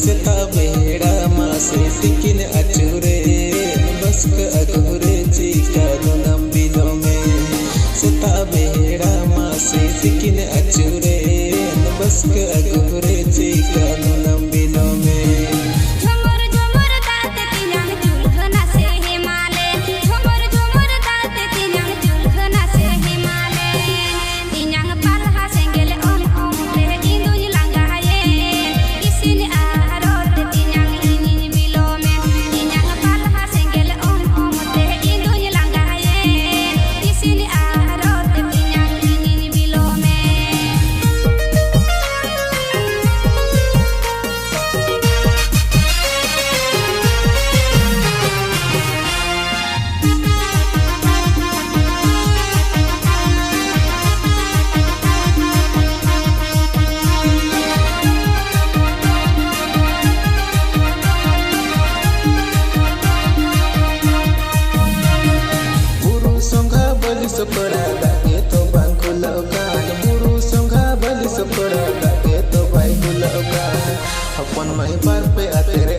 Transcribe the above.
सेता बेड़ा मासे तिकिन अचूरे बस के अगुरे चिका नम बिलो में सेता बेड़ा मासे तिकिन अचूरे बस के अगुरे चिका नम बिलो में Sokora dake to bangku laukan buru songha bali sokora dake to bangku laukan hapon mai par pe atere